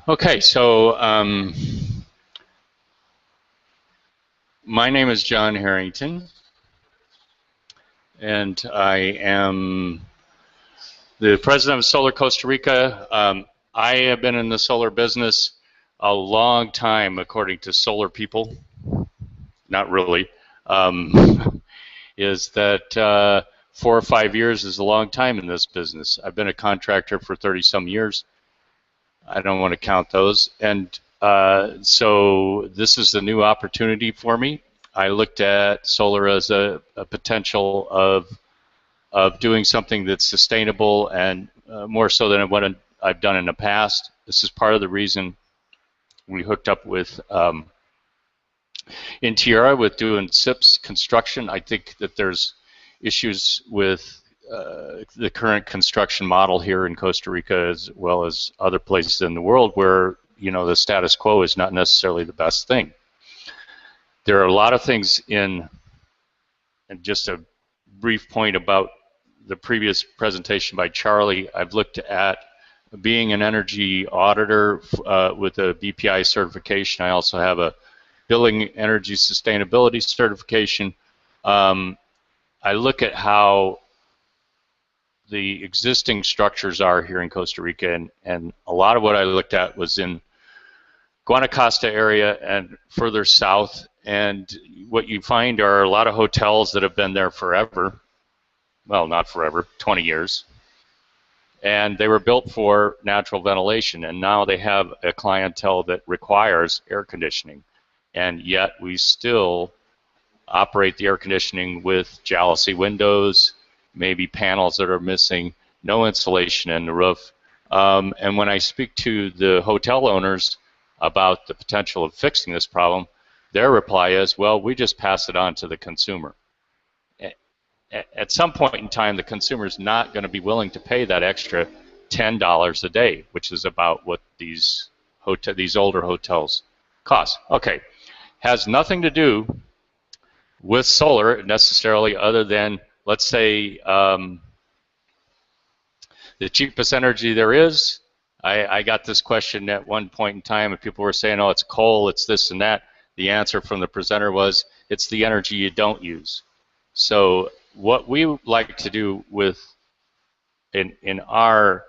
Okay, so my name is John Harrington, and I am the president of Solar Costa Rica. I have been in the solar business a long time, according to solar people. Not really. Is that 4 or 5 years is a long time in this business. I've been a contractor for 30-some years. I don't want to count those. And so this is a new opportunity for me. I looked at solar as a potential of doing something that's sustainable and more so than what I've done in the past. This is part of the reason we hooked up with in Tierra with doing SIPs construction. I think that there's issues with the current construction model here in Costa Rica as well as other places in the world where, you know, the status quo is not necessarily the best thing. There are a lot of things in, and just a brief point about the previous presentation by Charlie, I've looked at being an energy auditor with a BPI certification. I also have a Building Energy Sustainability certification. I look at how the existing structures are here in Costa Rica, and a lot of what I looked at was in Guanacaste area and further south, and what you find are a lot of hotels that have been there forever. Well, not forever, 20 years. And they were built for natural ventilation, and now they have a clientele that requires air conditioning. And yet we still operate the air conditioning with jalousie windows, maybe panels that are missing, no insulation in the roof. And when I speak to the hotel owners about the potential of fixing this problem, their reply is, well, we just pass it on to the consumer. At some point in time, the consumer is not going to be willing to pay that extra $10 a day, which is about what these older hotels cost. Okay, has nothing to do with solar necessarily, other than, let's say, the cheapest energy there is. I got this question at one point in time, and people were saying, oh, it's coal, it's this and that. The answer from the presenter was, it's the energy you don't use. So what we like to do with in our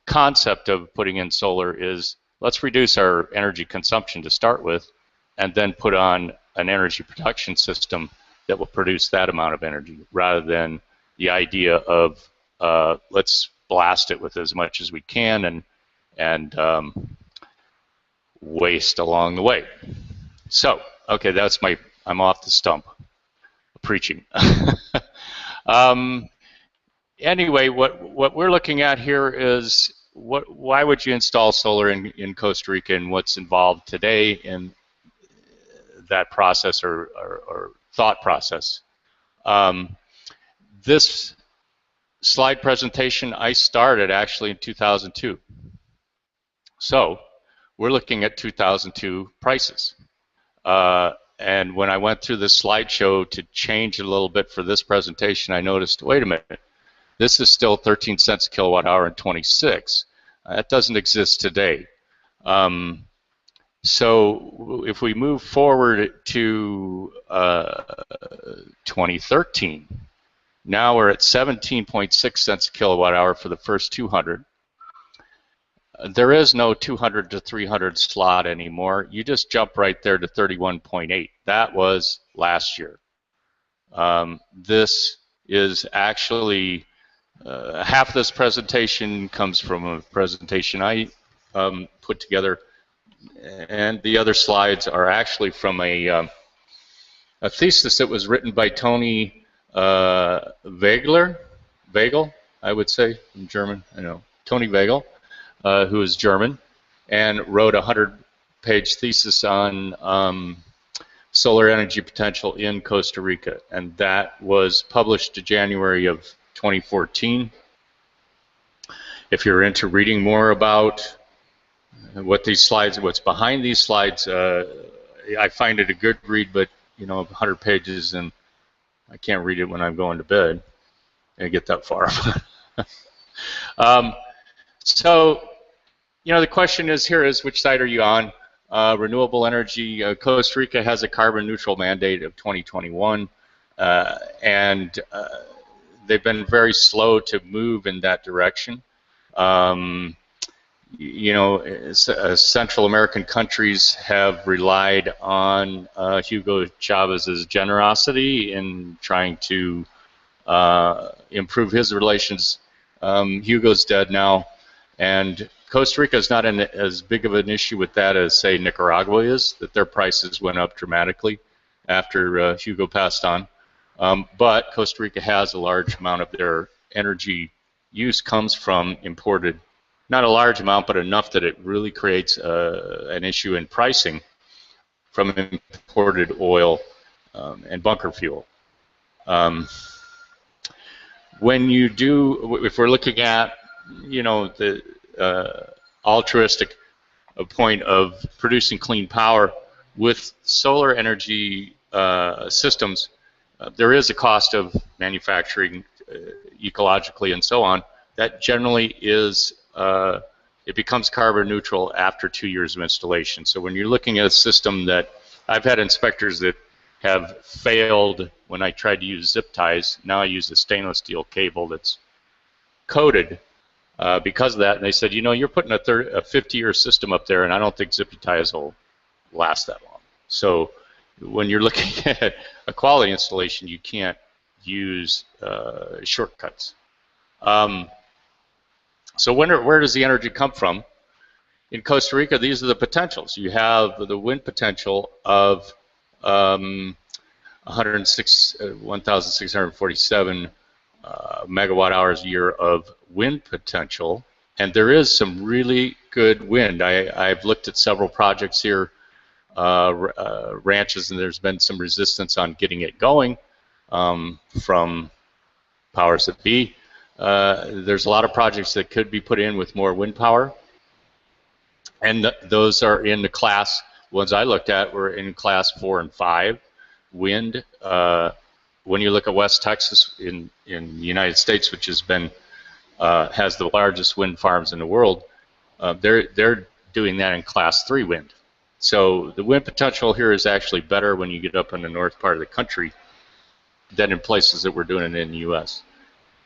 concept of putting in solar is, let's reduce our energy consumption to start with, and then put on an energy production system that will produce that amount of energy, rather than the idea of let's blast it with as much as we can and waste along the way. So, okay, that's I'm off the stump, preaching. Anyway, what we're looking at here is why would you install solar in Costa Rica, and what's involved today in that process or thought process. This slide presentation I started actually in 2002. So we're looking at 2002 prices. And when I went through this slideshow to change it a little bit for this presentation, I noticed, wait a minute, this is still 13 cents a kilowatt hour and 26. That doesn't exist today. So if we move forward to 2013, now we're at 17.6 cents a kilowatt hour for the first 200. There is no 200 to 300 slot anymore. You just jump right there to 31.8. That was last year. This is actually half of this presentation comes from a presentation I put together, and the other slides are actually from a thesis that was written by Tony Weigel, I would say, in German. I know Tony Weigel, who is German, and wrote a 100-page thesis on solar energy potential in Costa Rica, and that was published in January of 2014. If you're into reading more about what these slides, what's behind these slides, I find it a good read, but you know, 100 pages, and I can't read it when I'm going to bed and get that far. So You know, the question is here is which side are you on? Renewable energy. Costa Rica has a carbon neutral mandate of 2021, and they've been very slow to move in that direction. You know, Central American countries have relied on Hugo Chavez's generosity in trying to improve his relations. Hugo's dead now, and Costa Rica is not as big of an issue with that as, say, Nicaragua is, that their prices went up dramatically after Hugo passed on. But Costa Rica has a large amount of their energy use comes from imported, not a large amount, but enough that it really creates an issue in pricing from imported oil and bunker fuel. When you do, if we're looking at, you know, the altruistic point of producing clean power with solar energy systems, there is a cost of manufacturing ecologically and so on. That generally is, it becomes carbon neutral after 2 years of installation. So when you're looking at a system that, I've had inspectors that have failed when I tried to use zip ties. Now I use a stainless steel cable that's coated because of that. And they said, you know, you're putting a 50-year system up there, and I don't think zip ties will last that long. So when you're looking at a quality installation, you can't use shortcuts. So where does the energy come from? In Costa Rica, these are the potentials. You have the wind potential of 1,647 megawatt hours a year of wind potential, and there is some really good wind. I've looked at several projects here, ranches, and there's been some resistance on getting it going from powers that be. There's a lot of projects that could be put in with more wind power, and those are in the class, ones I looked at were in class 4 and 5 wind. When you look at West Texas in the United States, which has been has the largest wind farms in the world, they're doing that in class 3 wind. So the wind potential here is actually better when you get up in the north part of the country than in places that we're doing it in the U.S.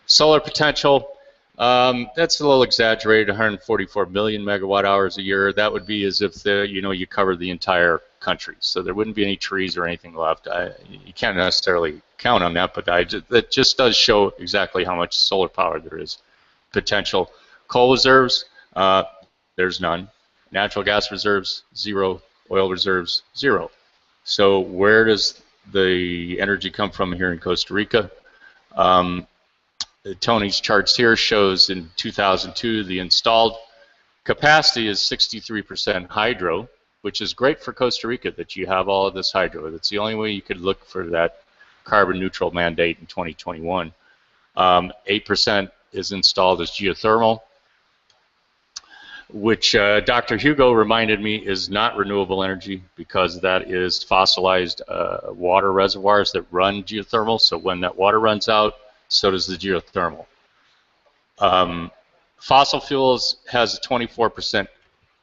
Solar potential, that's a little exaggerated, 144 million megawatt hours a year. That would be as if you cover the entire country. So there wouldn't be any trees or anything left. You can't necessarily count on that, but that just does show exactly how much solar power there is potential. Coal reserves, there's none. Natural gas reserves, 0. Oil reserves, 0. So where does the energy come from here in Costa Rica? Tony's charts here shows in 2002 the installed capacity is 63% hydro, which is great for Costa Rica that you have all of this hydro. That's the only way you could look for that carbon neutral mandate in 2021. 8% is installed as geothermal, which Dr. Hugo reminded me is not renewable energy because that is fossilized water reservoirs that run geothermal. So when that water runs out, so does the geothermal. Fossil fuels has a 24%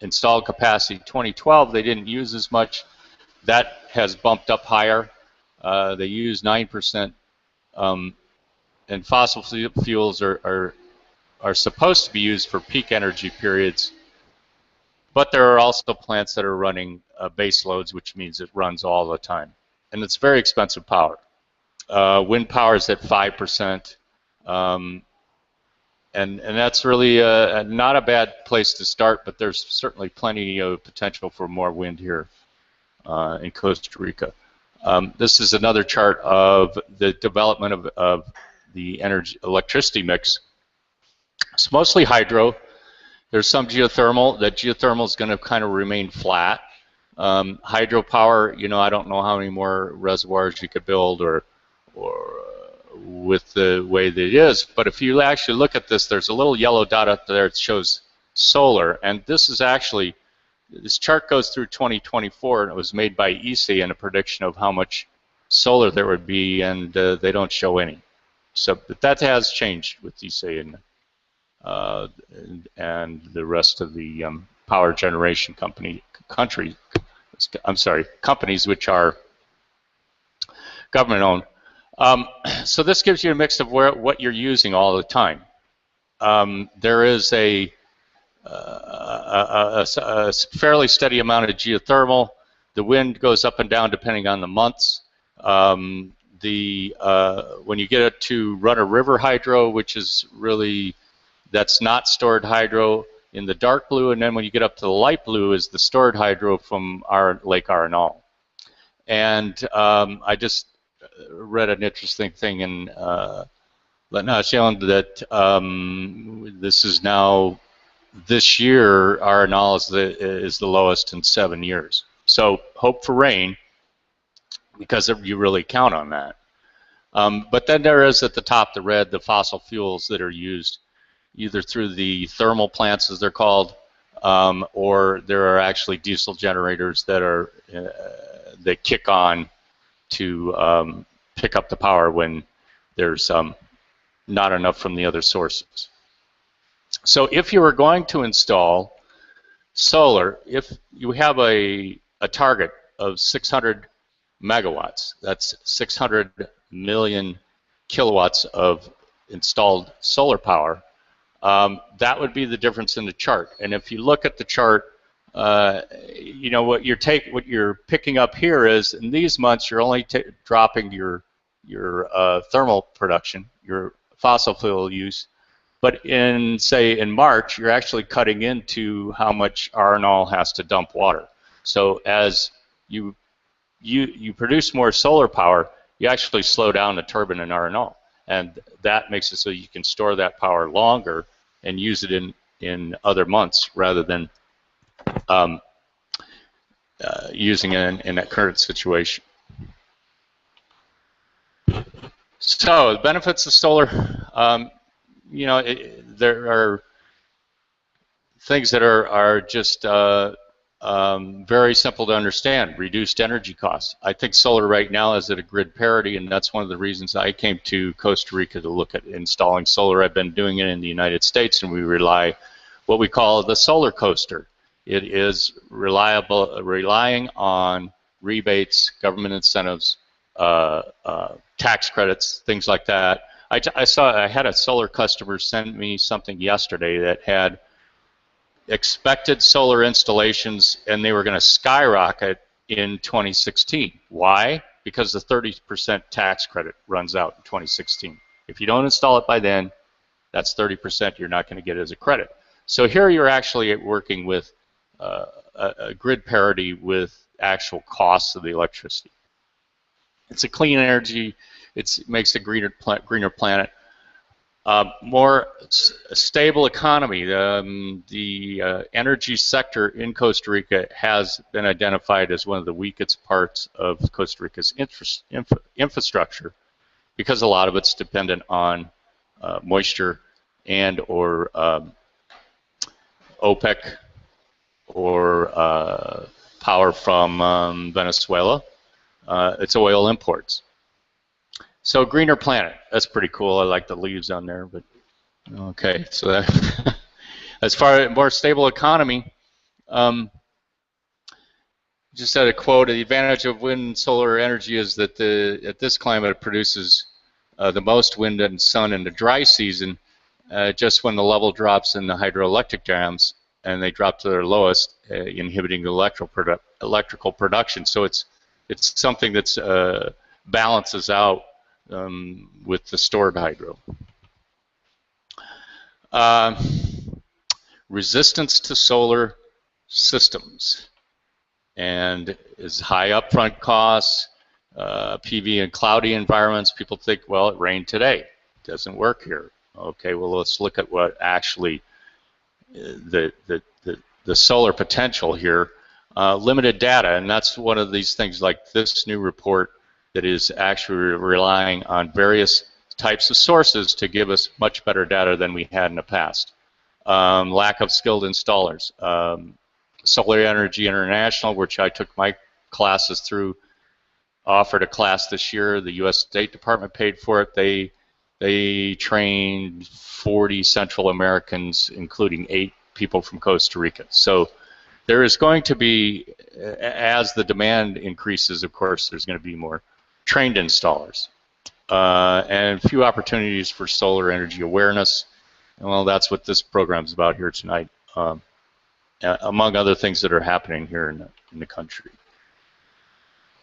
installed capacity. 2012, they didn't use as much. That has bumped up higher. They use 9%. And fossil fuels are supposed to be used for peak energy periods. But there are also plants that are running base loads, which means it runs all the time. And it's very expensive power. Wind power is at 5%, and that's really not a bad place to start, but there's certainly plenty of potential for more wind here in Costa Rica. This is another chart of the development of the electricity mix. It's mostly hydro. There's some geothermal. That geothermal is going to kind of remain flat. Hydropower, I don't know how many more reservoirs you could build or with the way that it is, but if you actually look at this, there's a little yellow dot up there that shows solar, and this chart goes through 2024, and it was made by ESA and a prediction of how much solar there would be, and they don't show any. So but that has changed with ESA and the rest of the power generation companies which are government owned. So this gives you a mix of what you're using all the time. There is a fairly steady amount of geothermal. The wind goes up and down depending on the months. When you get it to run-of-river hydro, which is really, that's not stored hydro in the dark blue, and then when you get up to the light blue is the stored hydro from our Lake Arenal. And I just read an interesting thing in La Nation that this year Arenal is the lowest in 7 years. So hope for rain, because you really count on that. But then there is at the top, the red, the fossil fuels that are used either through the thermal plants, as they're called, or there are actually diesel generators that kick on to pick up the power when there's not enough from the other sources. So if you were going to install solar, if you have a target of 600 megawatts, that's 600 million kilowatts of installed solar power, that would be the difference in the chart. And if you look at the chart, you know what you're picking up here is in these months you're only dropping your thermal production, your fossil fuel use, but in March you're actually cutting into how much Arenal has to dump water. So as you produce more solar power, you actually slow down the turbine in Arenal, and that makes it so you can store that power longer and use it in other months rather than using it in that current situation. So the benefits of solar, you know, there are things that are just very simple to understand. Reduced energy costs. I think solar right now is at a grid parity, and that's one of the reasons I came to Costa Rica to look at installing solar. I've been doing it in the United States, and we rely what we call the solar coaster. It is relying on rebates, government incentives, tax credits, things like that. I had a solar customer send me something yesterday that had expected solar installations, and they were going to skyrocket in 2016. Why? Because the 30% tax credit runs out in 2016. If you don't install it by then, that's 30% you're not going to get as a credit. So here you're actually working with a grid parity with actual costs of the electricity. It's a clean energy. It makes a greener planet. More stable economy. The energy sector in Costa Rica has been identified as one of the weakest parts of Costa Rica's infrastructure because a lot of it's dependent on moisture and or OPEC or power from Venezuela. It's oil imports. So greener planet, that's pretty cool. I like the leaves on there, but okay. So that as far as more stable economy, just had a quote. The advantage of wind and solar energy is that at this climate it produces the most wind and sun in the dry season, just when the level drops in the hydroelectric dams, and they drop to their lowest, inhibiting the electrical production. So it's something that's balances out with the stored hydro. Resistance to solar systems, and is high upfront costs, PV in cloudy environments. People think, well, it rained today. It doesn't work here. Okay, well, let's look at what actually the solar potential here. Limited data, and that's one of these things like this new report that is actually relying on various types of sources to give us much better data than we had in the past. Lack of skilled installers. Solar Energy International, which I took my classes through, offered a class this year. The U.S. State Department paid for it. They trained 40 Central Americans, including 8 people from Costa Rica. So there is going to be, as the demand increases, of course, there's going to be more trained installers. And a few opportunities for solar energy awareness. And well, that's what this program is about here tonight, among other things that are happening here in the country.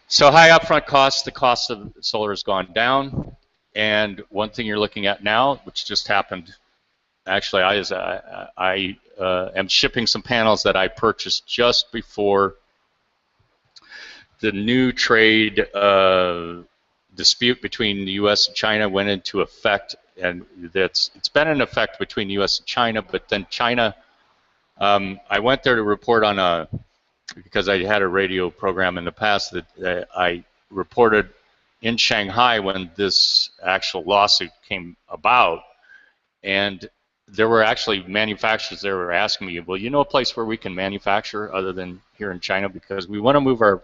So high upfront costs, the cost of solar has gone down. And one thing you're looking at now, which just happened, actually I am shipping some panels that I purchased just before the new trade dispute between the U.S. and China went into effect, and it's been in effect between the U.S. and China. But then China, I went there to report on because I had a radio program in the past that I reported in Shanghai when this actual lawsuit came about, and there were actually manufacturers there were asking me, well, you know a place where we can manufacture other than here in China, because we want to move our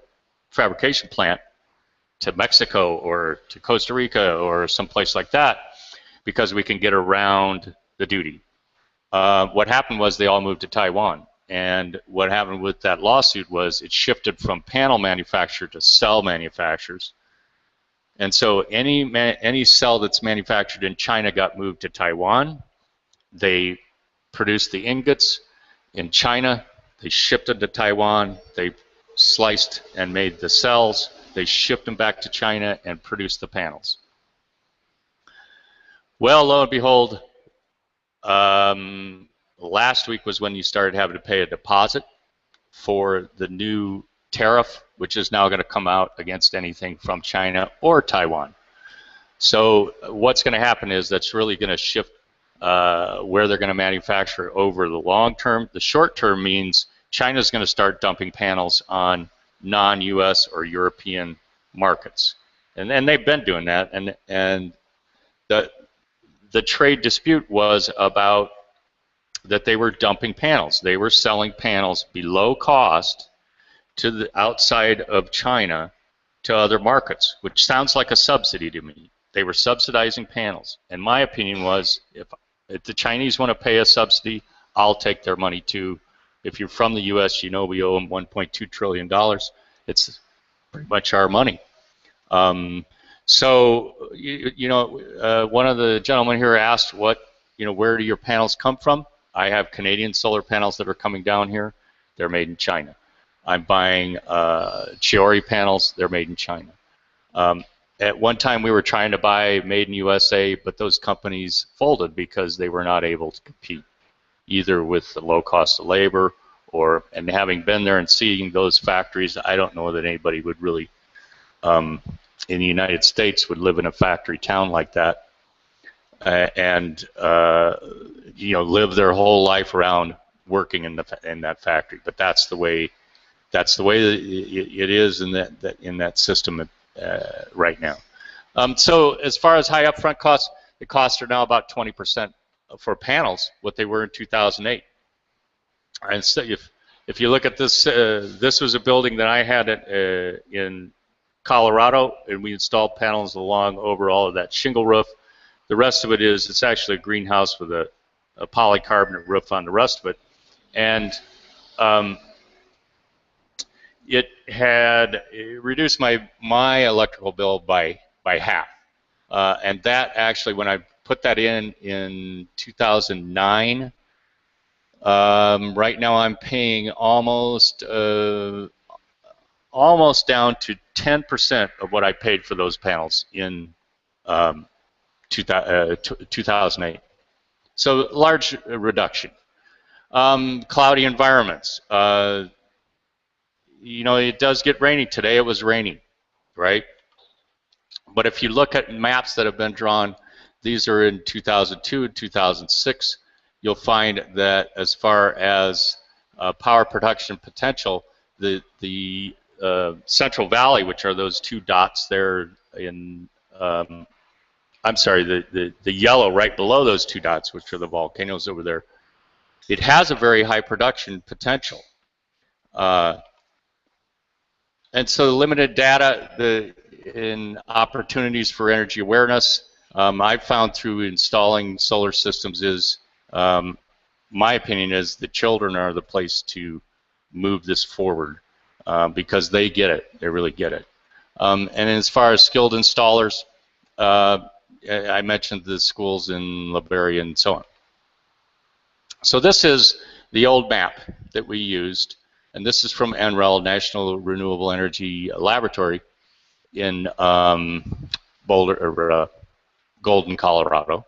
fabrication plant to Mexico or to Costa Rica or someplace like that because we can get around the duty. What happened was they all moved to Taiwan, and what happened with that lawsuit was it shifted from panel manufacturer to cell manufacturers, and so any cell that's manufactured in China got moved to Taiwan. They produced the ingots in China, they shipped them to Taiwan, they sliced and made the cells, they shipped them back to China and produced the panels. Well, lo and behold, last week was when you started having to pay a deposit for the new tariff, which is now going to come out against anything from China or Taiwan. So what's going to happen is that's really going to shift where they're going to manufacture over the long term. The short term means China's going to start dumping panels on non-U.S. or European markets, and they've been doing that. And the trade dispute was about that they were dumping panels. They were selling panels below cost to the outside of China to other markets, which sounds like a subsidy to me. They were subsidizing panels. And my opinion was, if the Chinese want to pay a subsidy, I'll take their money too. If you're from the U.S., you know we owe them $1.2 trillion. It's pretty much our money. So, one of the gentlemen here asked, where do your panels come from? I have Canadian solar panels that are coming down here. They're made in China. I'm buying Chiori panels. They're made in China. At one time, we were trying to buy made in USA, but those companies folded because they were not able to compete, either with the low cost of labor and having been there and seeing those factories, I don't know that anybody would really, in the United States, would live in a factory town like that and live their whole life around working in that factory. But that's the way it is in that system right now. So as far as high upfront costs, the costs are now about 20% for panels what they were in 2008. And so if you look at this, this was a building that I had in Colorado, and we installed panels along over all of that shingle roof. The rest of it it's actually a greenhouse with a polycarbonate roof on the rest of it. And it reduced my electrical bill by half. And that actually, when I put that in 2009, right now I'm paying almost down to 10% of what I paid for those panels in 2008. So large reduction. Cloudy environments. It does get rainy. Today it was raining, right? But if you look at maps that have been drawn, these are in 2002 and 2006, you'll find that as far as power production potential, the Central Valley, which are those two dots there in, I'm sorry, the yellow right below those two dots, which are the volcanoes over there, it has a very high production potential. And so limited data in opportunities for energy awareness, I've found through installing solar systems is, my opinion is the children are the place to move this forward because they get it. They really get it. And as far as skilled installers, I mentioned the schools in Liberia and so on. So this is the old map that we used, and this is from NREL, National Renewable Energy Laboratory, in Golden, Colorado.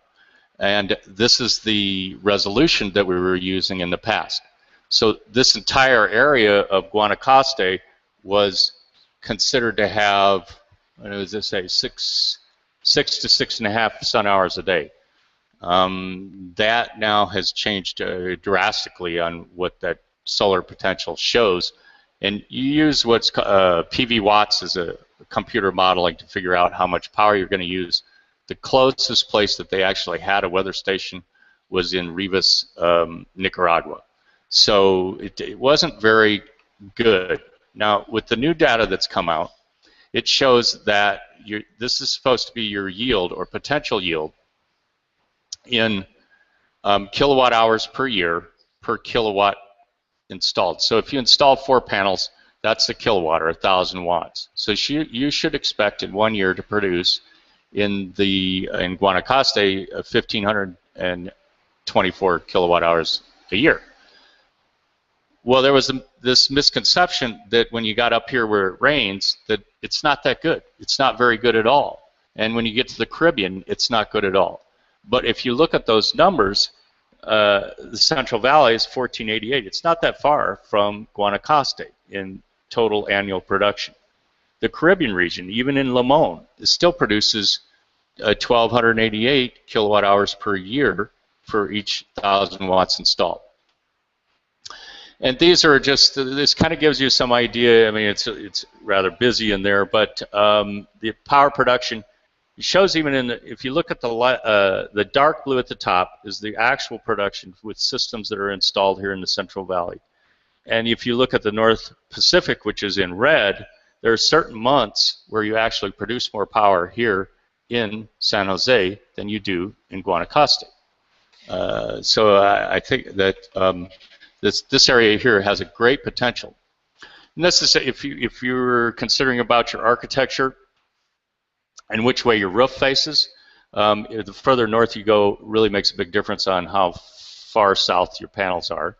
And this is the resolution that we were using in the past. So this entire area of Guanacaste was considered to have, what does it say, 6 to 6.5 sun hours a day. That now has changed drastically on what that solar potential shows. And you use what's PV watts as a computer modeling to figure out how much power you're going to use. The closest place that they actually had a weather station was in Rivas, Nicaragua. So it wasn't very good. Now, with the new data that's come out, it shows that this is supposed to be your yield or potential yield in kilowatt hours per year per kilowatt installed. So if you install 4 panels, that's a kilowatt or 1,000 watts. So you should expect in 1 year to produce in Guanacaste 1,524 kilowatt hours a year. Well, there was this misconception that when you got up here where it rains, that it's not that good. It's not very good at all. And when you get to the Caribbean, it's not good at all. But if you look at those numbers, the Central Valley is 1488. It's not that far from Guanacaste in total annual production. The Caribbean region, even in Limon, it still produces 1,288 kilowatt hours per year for each 1,000 watts installed. And these are just, this kind of gives you some idea. I mean, it's rather busy in there, but the power production shows even in the, if you look at the dark blue at the top is the actual production with systems that are installed here in the Central Valley. And if you look at the North Pacific, which is in red, there are certain months where you actually produce more power here in San Jose than you do in Guanacaste. So I think that this area here has a great potential. And this is if you're considering about your architecture and which way your roof faces, the further north you go really makes a big difference on how far south your panels are.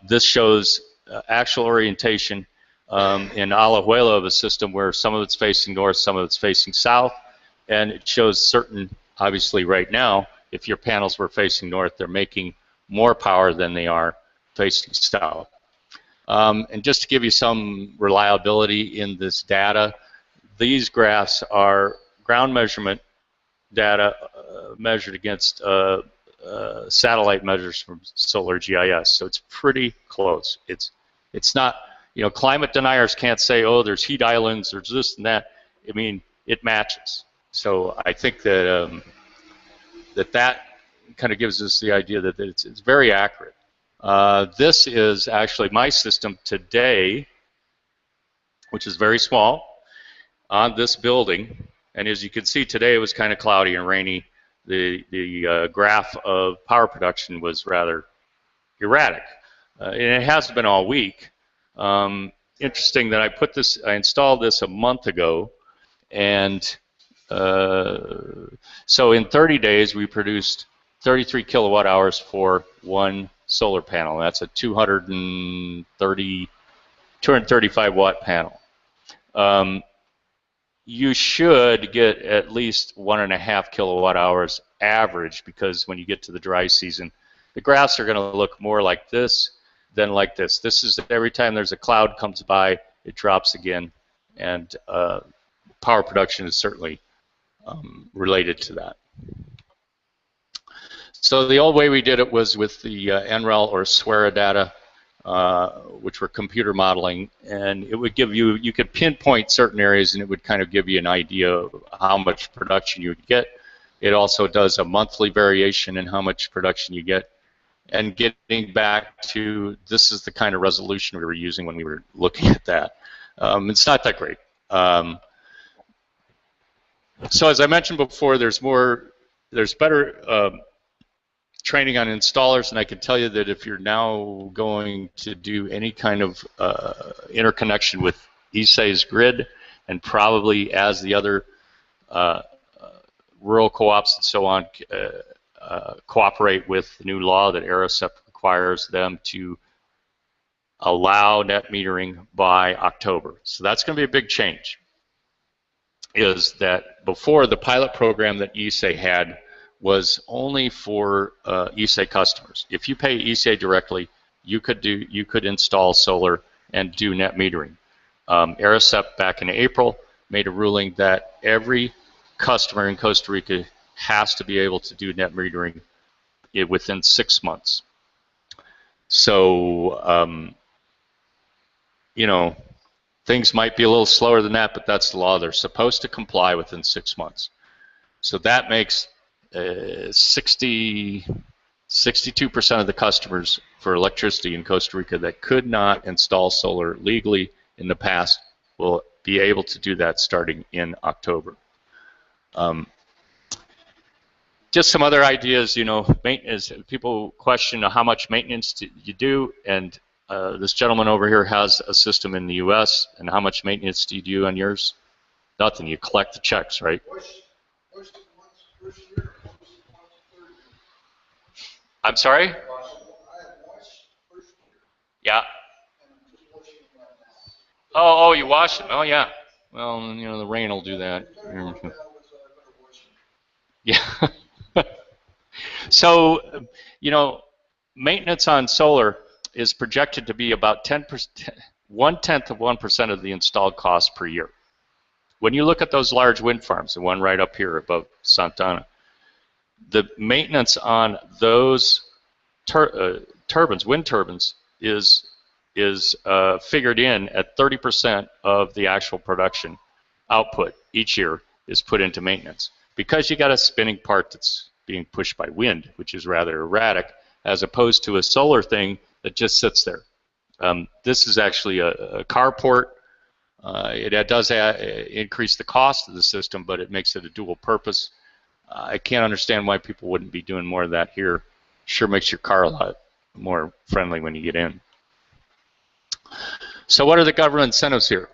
This shows actual orientation in Alajuela of a system where some of it's facing north, some of it's facing south, and it shows certain, obviously right now, if your panels were facing north, they're making more power than they are facing south. And just to give you some reliability in this data, these graphs are ground measurement data measured against satellite measures from Solar GIS, so it's pretty close. It's not, you know, climate deniers can't say, oh, there's heat islands, there's this and that. I mean, it matches. So I think that that kind of gives us the idea that it's very accurate. This is actually my system today, which is very small, on this building. And as you can see, today it was kind of cloudy and rainy. The graph of power production was rather erratic. And it has been all week. Interesting that I installed this a month ago, and so in 30 days we produced 33 kilowatt hours for one solar panel. That's a 235 watt panel. You should get at least 1.5 kilowatt hours average, because when you get to the dry season, the graphs are going to look more like this than like this. This is every time there's a cloud comes by, it drops again, and power production is certainly related to that. So the old way we did it was with the NREL or SWERA data, which were computer modeling, and it would give you, you could pinpoint certain areas and it would kind of give you an idea of how much production you would get. It also does a monthly variation in how much production you get. And getting back to, this is the kind of resolution we were using when we were looking at that. It's not that great. So as I mentioned before, there's better training on installers, and I can tell you that if you're now going to do any kind of interconnection with ESA's grid, and probably as the other rural co-ops and so on cooperate with the new law that AeroSep requires them to allow net metering by October. So that's going to be a big change. Is that before, the pilot program that ESA had was only for ESA customers. If you pay ESA directly, you could install solar and do net metering. AeroSep back in April made a ruling that every customer in Costa Rica has to be able to do net metering within 6 months. So, you know, things might be a little slower than that, but that's the law. They're supposed to comply within 6 months. So that makes 62% of the customers for electricity in Costa Rica that could not install solar legally in the past will be able to do that starting in October. Just some other ideas, you know, maintenance. People question how much maintenance you do, and this gentleman over here has a system in the U.S., and how much maintenance do you do on yours? Nothing. You collect the checks, right? I'm sorry? Yeah. Oh, you wash it. Oh, yeah. Well, you know, the rain will do that. Yeah. So, you know, maintenance on solar is projected to be about 1/10 of 1% of the installed cost per year. When you look at those large wind farms, the one right up here above Santana, the maintenance on those turbines, wind turbines, is figured in at 30% of the actual production output each year is put into maintenance, because you got a spinning part that's being pushed by wind, which is rather erratic, as opposed to a solar thing that just sits there. This is actually a carport. It does increase the cost of the system, but it makes it a dual purpose. I can't understand why people wouldn't be doing more of that here. Sure makes your car a lot more friendly when you get in. So what are the government incentives here?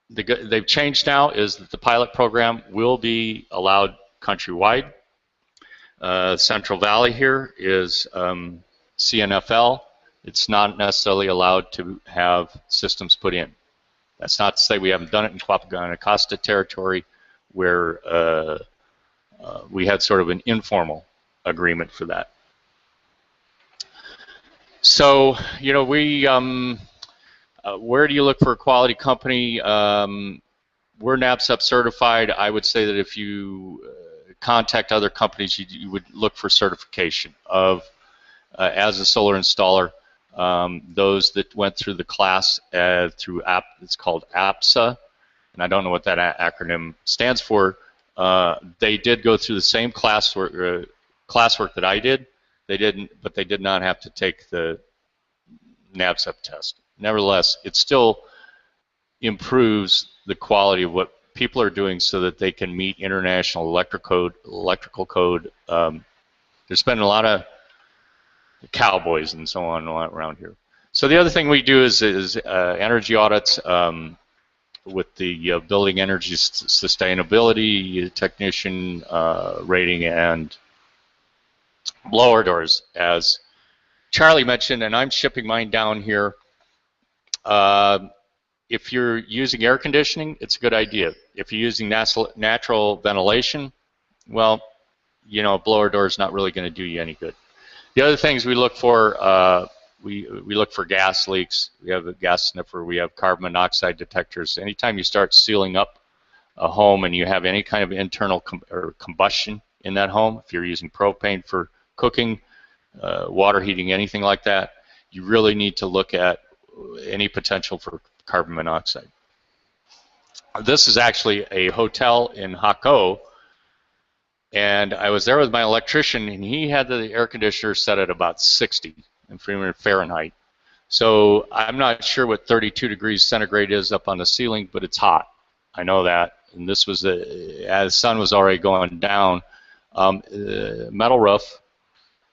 They've changed now is that the pilot program will be allowed countrywide. Central Valley here is CNFL. It's not necessarily allowed to have systems put in. That's not to say we haven't done it in Costa territory, where we had sort of an informal agreement for that. So, you know, where do you look for a quality company? We're NABCEP certified. I would say that if you contact other companies, you would look for certification of, as a solar installer, those that went through the class through it's called APSA, and I don't know what that acronym stands for. They did go through the same classwork that I did. They didn't, but they did not have to take the NABCEP test. Nevertheless, it still improves the quality of what people are doing so that they can meet international electrical code. They're spending a lot of cowboys and so on around here. So the other thing we do is energy audits with the building energy sustainability technician rating and blower doors, as Charlie mentioned, and I'm shipping mine down here. If you're using air conditioning, it's a good idea. If you're using natural ventilation, well, you know, a blower door is not really going to do you any good. The other things we look for, we look for gas leaks. We have a gas sniffer. We have carbon monoxide detectors. Anytime you start sealing up a home and you have any kind of internal combustion in that home, if you're using propane for cooking, water heating, anything like that, you really need to look at any potential for carbon monoxide. This is actually a hotel in Jaco, and I was there with my electrician, and he had the air conditioner set at about 60 in Fahrenheit. So I'm not sure what 32 degrees centigrade is up on the ceiling, but it's hot. I know that. And this was as the sun was already going down. Metal roof.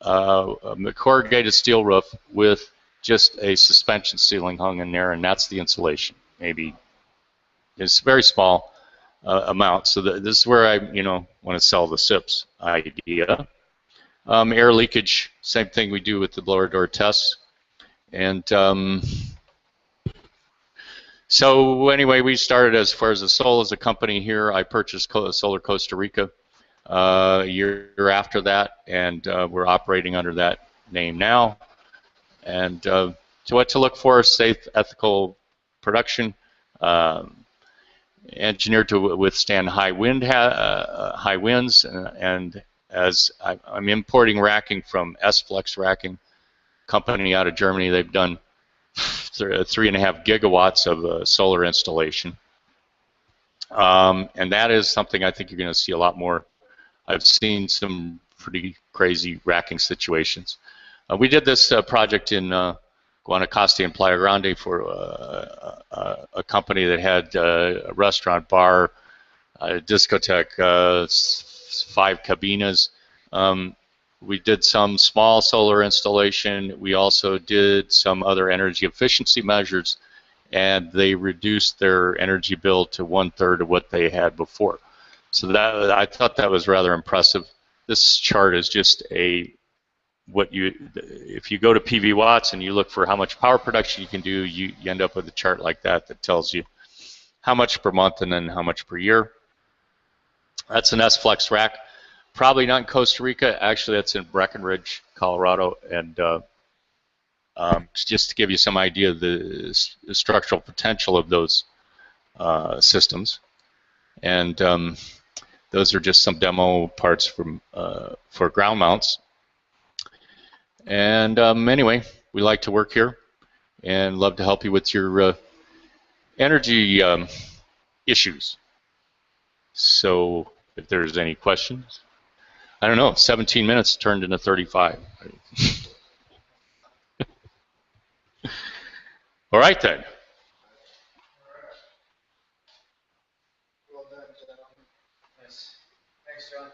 a corrugated steel roof with just a suspension ceiling hung in there, and that's the insulation. Maybe it's a very small amount. So this is where I, want to sell the SIPs idea. Air leakage, same thing we do with the blower door tests. And so anyway, we started as far as the Sol as a company here. I purchased Solar Costa Rica a year after that, and we're operating under that name now. And so what to look for: safe, ethical production, engineered to withstand high winds, and as I'm importing racking from S-Flex Racking company out of Germany. They've done 3.5 gigawatts of solar installation, and that is something I think you're going to see a lot more. I've seen some pretty crazy racking situations. We did this project in Guanacaste and Playa Grande for a company that had a restaurant, bar, a discotheque, 5 cabinas. We did some small solar installation. We also did some other energy efficiency measures, and they reduced their energy bill to 1/3 of what they had before. So that, I thought that was rather impressive. This chart is just if you go to PV Watts and you look for how much power production you can do, you end up with a chart like that that tells you how much per month and then how much per year. That's an S-Flex rack. Probably not in Costa Rica. Actually, that's in Breckenridge, Colorado. And just to give you some idea of the structural potential of those systems. And those are just some demo parts for ground mounts. And anyway, we like to work here and love to help you with your energy issues. So if there's any questions. I don't know, 17 minutes turned into 35. All right then. Well done, gentlemen. Nice. Thanks, John.